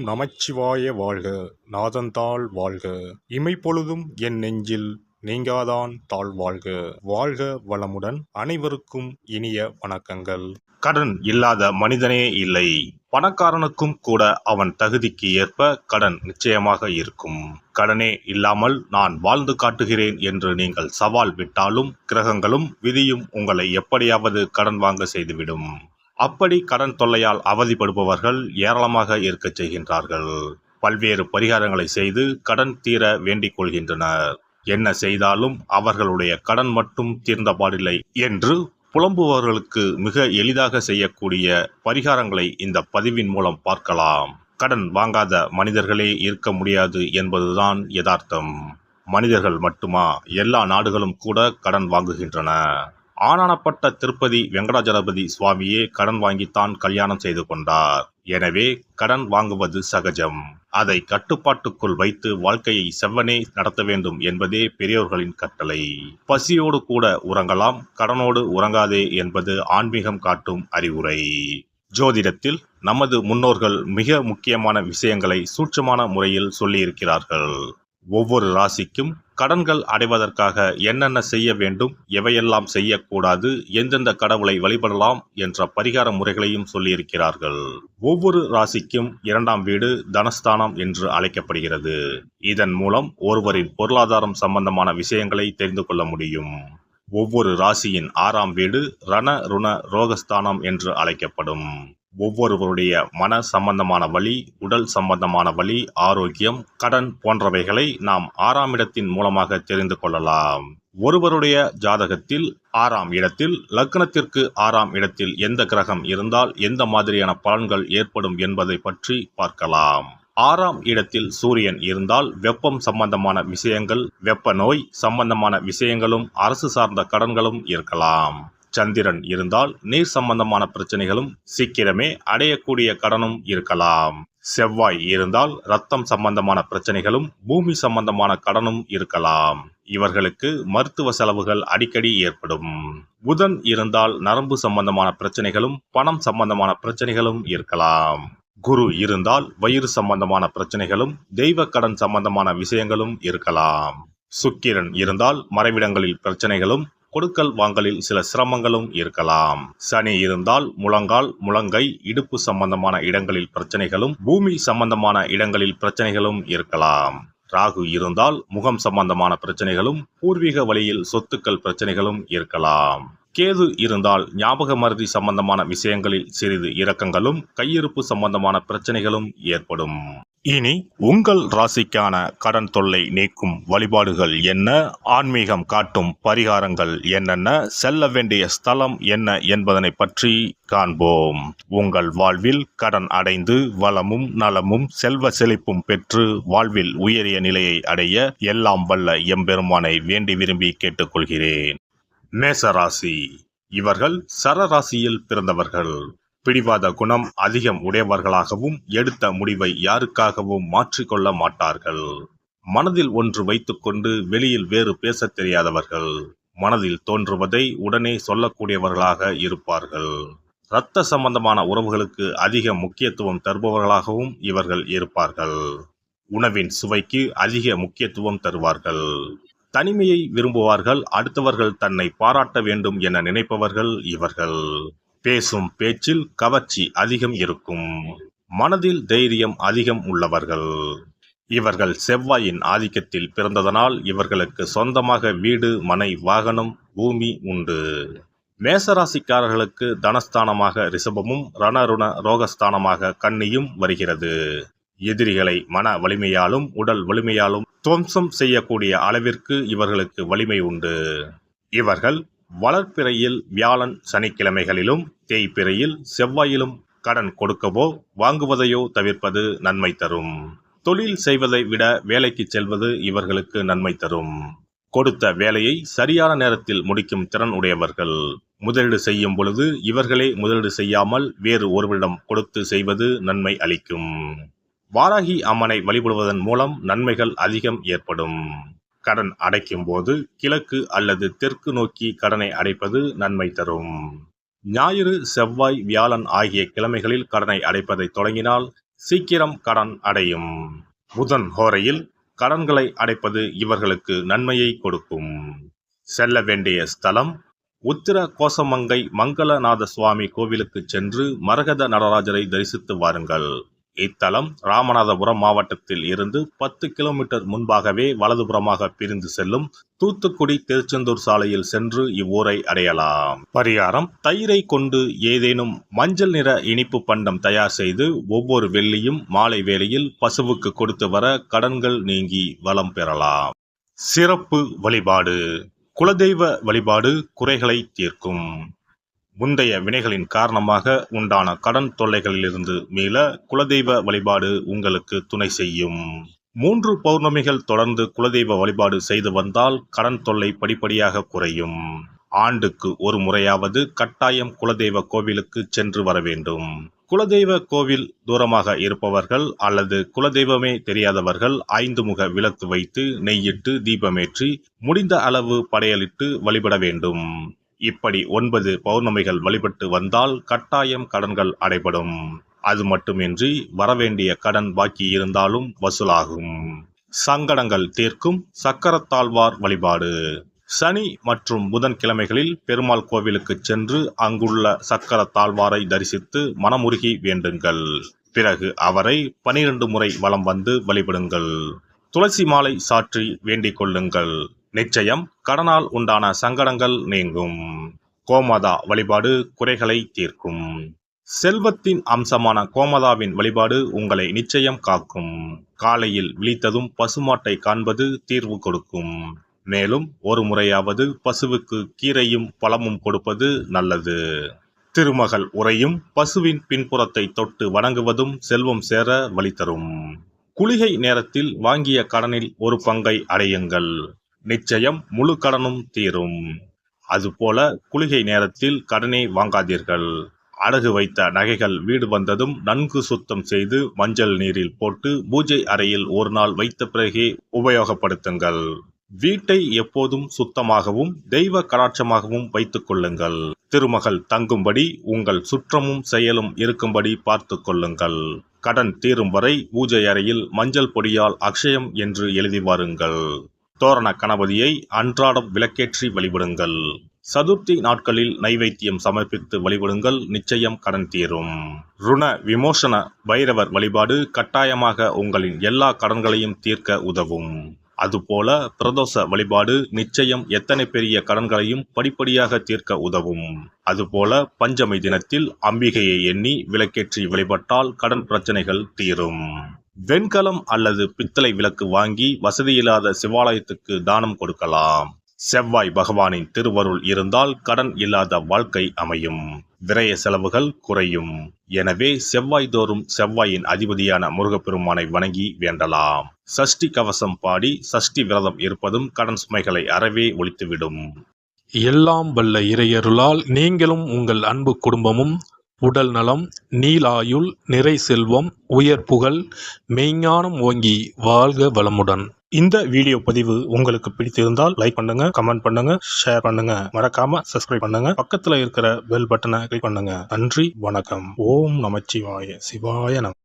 நமச்சிவாய வாழ்க. நாதன்தாள் வாழ்க. இமைப்பொழுதும் என் நெஞ்சில் நீங்காதான் தாழ் வாழ்க. வாழ்க வளமுடன். அனைவருக்கும் இனிய வணக்கங்கள். கடன் இல்லாத மனிதனே இல்லை. பணக்காரனுக்கும் கூட அவன் தகுதிக்கு ஏற்ப கடன் நிச்சயமாக இருக்கும். கடனே இல்லாமல் நான் வாழ்ந்து காட்டுகிறேன் என்று நீங்கள் சவால் விட்டாலும் கிரகங்களும் விதியும் உங்களை எப்படியாவது கடன் வாங்க செய்துவிடும். அப்படி கடன் தொல்லையால் அவதிப்படுபவர்கள் ஏராளமாக இருக்கச் செய்கின்றார்கள். பல்வேறு பரிகாரங்களை செய்து கடன் தீர வேண்டிக் கொள்கின்றனர். என்ன செய்தாலும் அவர்களுடைய கடன் மட்டும் தீர்ந்தபாடில்லை என்று புலம்புபவர்களுக்கு மிக எளிதாக செய்யக்கூடிய பரிகாரங்களை இந்த பதிவின் மூலம் பார்க்கலாம். கடன் வாங்காத மனிதர்களே இருக்க முடியாது என்பதுதான் யதார்த்தம். மனிதர்கள் மட்டுமா, எல்லா நாடுகளும் கூட கடன் வாங்குகின்றன. ஆனானப்பட்ட திருப்பதி வெங்கடாஜலபதி சுவாமியே கடன் வாங்கித்தான் கல்யாணம் செய்து கொண்டார். எனவே கடன் வாங்குவது சகஜம். அதை கட்டுப்பாட்டுக்குள் வைத்து வாழ்க்கையை செவ்வனே நடத்த வேண்டும் என்பதே பெரியோர்களின் கட்டளை. பசியோடு கூட உறங்கலாம், கடனோடு உறங்காதே என்பது ஆன்மீகம் காட்டும் அறிவுரை. ஜோதிடத்தில் நமது முன்னோர்கள் மிக முக்கியமான விஷயங்களை சூட்சமான முறையில் சொல்லியிருக்கிறார்கள். ஒவ்வொரு ராசிக்கும் கடன்கள் அடைவதற்காக என்னென்ன செய்ய வேண்டும், எவையெல்லாம் செய்யக்கூடாது, எந்தெந்த கடவுளை வழிபடலாம் என்ற பரிகார முறைகளையும் சொல்லியிருக்கிறார்கள். ஒவ்வொரு ராசிக்கும் 2ஆம் வீடு தனஸ்தானம் என்று அழைக்கப்படுகிறது. இதன் மூலம் ஒருவரின் பொருளாதாரம் சம்பந்தமான விஷயங்களை தெரிந்து கொள்ள முடியும். ஒவ்வொரு ராசியின் 6ஆம் வீடு ரண ருண ரோகஸ்தானம் என்று அழைக்கப்படும். ஒவ்வொருவருடைய மன சம்பந்தமான வலி, உடல் சம்பந்தமான வலி, ஆரோக்கியம், கடன் போன்றவைகளை நாம் 6ஆம் இடத்தின் மூலமாக தெரிந்து கொள்ளலாம். ஒருவருடைய ஜாதகத்தில் 6ஆம் இடத்தில், லக்னத்திற்கு 6ஆம் இடத்தில் எந்த கிரகம் இருந்தால் எந்த மாதிரியான பலன்கள் ஏற்படும் என்பதை பற்றி பார்க்கலாம். 6ஆம் இடத்தில் சூரியன் இருந்தால் வெப்பம் சம்பந்தமான விஷயங்கள், வெப்ப நோய் சம்பந்தமான விஷயங்களும், அரசு சார்ந்த கடன்களும் இருக்கலாம். சந்திரன் இருந்தால் நீர் சம்பந்தமான பிரச்சனைகளும், சீக்கிரமே அடையக்கூடிய கடனும் இருக்கலாம். செவ்வாய் இருந்தால் இரத்தம் சம்பந்தமான பிரச்சனைகளும், பூமி சம்பந்தமான கடனும் இருக்கலாம். இவர்களுக்கு மருத்துவ செலவுகள் அடிக்கடி ஏற்படும். புதன் இருந்தால் நரம்பு சம்பந்தமான பிரச்சனைகளும், பணம் சம்பந்தமான பிரச்சனைகளும் இருக்கலாம். குரு இருந்தால் வயிறு சம்பந்தமான பிரச்சனைகளும், தெய்வ கடன் சம்பந்தமான விஷயங்களும் இருக்கலாம். சுக்கிரன் இருந்தால் மறைவிடங்களில் பிரச்சனைகளும், கொடுக்கல் வாங்கலில் சில சிரமங்களும் இருக்கலாம். சனி இருந்தால் முழங்கால், முழங்கை, இடுப்பு சம்பந்தமான இடங்களில் பிரச்சனைகளும், பூமி சம்பந்தமான இடங்களில் பிரச்சனைகளும் இருக்கலாம். ராகு இருந்தால் முகம் சம்பந்தமான பிரச்சனைகளும், பூர்வீக வழியில் சொத்துக்கள் பிரச்சனைகளும் இருக்கலாம். கேது இருந்தால் ஞாபக மறதி சம்பந்தமான விஷயங்களில் சிறிது இரக்கங்களும், கையிருப்பு சம்பந்தமான பிரச்சனைகளும் ஏற்படும். இனி உங்கள் ராசிக்கான கடன் தொல்லை நீக்கும் வழிபாடுகள் என்ன, ஆன்மீகம் காட்டும் பரிகாரங்கள் என்னென்ன, செல்ல வேண்டிய ஸ்தலம் என்ன என்பதனை பற்றி காண்போம். உங்கள் வாழ்வில் கடன் அடைந்து வளமும் நலமும் செல்வ செழிப்பும் பெற்று வாழ்வில் உயரிய நிலையை அடைய எல்லாம் வல்ல எம்பெருமானை வேண்டி விரும்பி கேட்டுக்கொள்கிறேன். மேசராசி. இவர்கள் சரராசியில் பிறந்தவர்கள். பிடிவாத குணம் அதிகம் உடையவர்களாகவும் எடுத்த முடிவை யாருக்காகவும் மாற்றிக்கொள்ள மாட்டார்கள். மனதில் ஒன்று வைத்துக்கொண்டு வெளியில் வேறு பேசத் தெரியாதவர்கள். மனதில் தோன்றுவதை உடனே சொல்லக்கூடியவர்களாக இருப்பார்கள். இரத்த சம்பந்தமான உறவுகளுக்கு அதிக முக்கியத்துவம் தருபவர்களாகவும் இவர்கள் இருப்பார்கள். உணவின் சுவைக்கு அதிக முக்கியத்துவம் தருவார்கள். தனிமையை விரும்புவார்கள். அடுத்தவர்கள் தன்னை பாராட்ட வேண்டும் என நினைப்பவர்கள் இவர்கள். பேசும் பேச்சில் கவர்ச்சி அதிகம் இருக்கும். மனதில் தைரியம் அதிகம் உள்ளவர்கள். இவர்கள் செவ்வாயின் ஆதிக்கத்தில் பிறந்ததனால் இவர்களுக்கு சொந்தமாக வீடு, மனை, வாகனம், பூமி உண்டு. மேசராசிக்காரர்களுக்கு தனஸ்தானமாக ரிஷபமும், ரணருண ரோகஸ்தானமாக கன்னியும் வருகிறது. எதிரிகளை மன வலிமையாலும் உடல் வலிமையாலும் துவம்சம் செய்யக்கூடிய அளவிற்கு இவர்களுக்கு வலிமை உண்டு. இவர்கள் வளர்ப்பிறையில் வியாழன் சனிக்கிழமைகளிலும், தேய்பிறையில் செவ்வாயிலும் கடன் கொடுக்கவோ வாங்குவதையோ தவிர்ப்பது நன்மை தரும். தொழில் செய்வதை விட வேலைக்கு செல்வது இவர்களுக்கு நன்மை தரும். கொடுத்த வேலையை சரியான நேரத்தில் முடிக்கும் திறன் உடையவர்கள். முதலீடு செய்யும் பொழுது இவர்களே முதலீடு செய்யாமல் வேறு ஒருவரிடம் கொடுத்து செய்வது நன்மை அளிக்கும். வாராகி அம்மனை வழிபடுவதன் மூலம் நன்மைகள் அதிகம் ஏற்படும். கடன் அடைக்கும் போது கிழக்கு அல்லது தெற்கு நோக்கி கடனை அடைப்பது நன்மை தரும். ஞாயிறு, செவ்வாய், வியாழன் ஆகிய கிழமைகளில் கடனை அடைப்பதை தொடங்கினால் சீக்கிரம் கடன் அடையும். புதன் ஹோரையில் கடன்களை அடைப்பது இவர்களுக்கு நன்மையை கொடுக்கும். செல்ல வேண்டிய ஸ்தலம் உத்திர கோசமங்கை மங்களநாத சுவாமி கோவிலுக்கு சென்று மரகத நடராஜரை தரிசித்து வாருங்கள். இத்தலம் ராமநாதபுரம் மாவட்டத்தில் இருந்து 10 கிலோமீட்டர் முன்பாகவே வலதுபுறமாக பிரிந்து செல்லும் தூத்துக்குடி திருச்செந்தூர் சாலையில் சென்று இவ்வூரை அடையலாம். பரிகாரம்: தயிரை கொண்டு ஏதேனும் மஞ்சள் நிற இனிப்பு பண்டம் தயார் செய்து ஒவ்வொரு வெள்ளியும் மாலை வேளையில் பசுவுக்கு கொடுத்து வர கடன்கள் நீங்கி வளம் பெறலாம். சிறப்பு வழிபாடு: குலதெய்வ வழிபாடு குறைகளை தீர்க்கும். முந்தைய வினைகளின் காரணமாக உண்டான கடன் தொல்லைகளிலிருந்து மீள குலதெய்வ வழிபாடு உங்களுக்கு துணை செய்யும். 3 பௌர்ணமிகள் தொடர்ந்து குலதெய்வ வழிபாடு செய்து வந்தால் கடன் தொல்லை படிப்படியாக குறையும். ஆண்டுக்கு ஒரு முறையாவது கட்டாயம் குலதெய்வ கோவிலுக்கு சென்று வர வேண்டும். குலதெய்வ கோவில் தூரமாக இருப்பவர்கள் அல்லது குலதெய்வமே தெரியாதவர்கள் 5 முக விளக்கு வைத்து நெய்யிட்டு தீபமேற்றி முடிந்த அளவு படையலிட்டு வழிபட வேண்டும். இப்படி 9 பௌர்ணமிகள் வழிபட்டு வந்தால் கட்டாயம் கடன்கள் அடைபடும். அது மட்டுமின்றி வரவேண்டிய கடன் பாக்கி இருந்தாலும் வசூலாகும். சங்கடங்கள் தீர்க்கும் சக்கரத்தாழ்வார் வழிபாடு: சனி மற்றும் புதன் கிழமைகளில் பெருமாள் கோவிலுக்கு சென்று அங்குள்ள சக்கரத்தாழ்வாரை தரிசித்து மனமுருகி வேண்டுங்கள். பிறகு அவரை 12 முறை வலம் வந்து வழிபடுங்கள். துளசி மாலை சாற்றி வேண்டிக் கொள்ளுங்கள். நிச்சயம் கடனால் உண்டான சங்கடங்கள் நீங்கும். கோமாதா வழிபாடு குறைகளை தீர்க்கும். செல்வத்தின் அம்சமான கோமாதாவின் வழிபாடு உங்களை நிச்சயம் காக்கும். காலையில் விழித்ததும் பசுமாட்டை காண்பது தீர்வு கொடுக்கும். மேலும் ஒரு முறையாவது பசுவுக்கு கீரையும் பழமும் கொடுப்பது நல்லது. திருமகள் உரையும் பசுவின் பின்புறத்தை தொட்டு வணங்குவதும் செல்வம் சேர வழி தரும். குளிகை நேரத்தில் வாங்கிய கடனில் ஒரு பங்கை அடையுங்கள். நிச்சயம் முழு கடனும் தீரும். அதுபோல குளிகை நேரத்தில் கடனே வாங்காதீர்கள். அடகு வைத்த நகைகள் வீடு வந்ததும் நன்கு சுத்தம் செய்து மஞ்சள் நீரில் போட்டு பூஜை அறையில் ஒரு நாள் வைத்த பிறகே உபயோகப்படுத்துங்கள். வீட்டை எப்போதும் சுத்தமாகவும் தெய்வ கடாட்சமாகவும் வைத்துக் கொள்ளுங்கள். திருமகள் தங்கும்படி உங்கள் சுற்றமும் செயலும் இருக்கும்படி பார்த்து கொள்ளுங்கள். கடன் தீரும் வரை பூஜை அறையில் மஞ்சள் பொடியால் அக்ஷயம் என்று எழுதி வாருங்கள். தோரண கணபதியை அன்றாடம் விளக்கேற்றி வழிபடுங்கள். சதுர்த்தி நாட்களில் நைவேத்தியம் சமர்ப்பித்து வழிபடுங்கள். நிச்சயம் கடன் தீரும். ருண விமோசன பைரவர் வழிபாடு கட்டாயமாக உங்களின் எல்லா கடன்களையும் தீர்க்க உதவும். அதுபோல பிரதோஷ வழிபாடு நிச்சயம் எத்தனை பெரிய கடன்களையும் படிப்படியாக தீர்க்க உதவும். அதுபோல பஞ்சமி தினத்தில் அம்பிகையை எண்ணி விளக்கேற்றி வழிபட்டால் கடன் பிரச்சனைகள் தீரும். வெண்கலம் அல்லது பித்தளை விளக்கு வாங்கி வசதியில்லாத சிவாலயத்துக்கு தானம் கொடுக்கலாம். செவ்வாய் பகவானின் திருவருள் இருந்தால் கடன் இல்லாத வாழ்க்கை அமையும். விரய செலவுகள் குறையும். எனவே செவ்வாய் தோறும் செவ்வாயின் அதிபதியான முருகப்பெருமானை வணங்கி வேண்டலாம். சஷ்டி கவசம் பாடி சஷ்டி விரதம் இருப்பதும் கடன் சுமைகளை அறவே ஒழித்துவிடும். எல்லாம் வல்ல இறையருளால் நீங்களும் உங்கள் அன்பு குடும்பமும் உடல் நலம், நீலாயுள், நிறை செல்வம், உயர் புகழ், மெய்ஞானம் ஓங்கி வாழ்க வளமுடன். இந்த வீடியோ பதிவு உங்களுக்கு பிடித்திருந்தால் லைக் பண்ணுங்க, கமெண்ட் பண்ணுங்க, ஷேர் பண்ணுங்க, மறக்காம சப்ஸ்கிரைப் பண்ணுங்க. பக்கத்துல இருக்கிற பெல் பட்டனை கிளிக் பண்ணுங்க. நன்றி, வணக்கம். ஓம் நமச்சிவாய. சிவாய நம.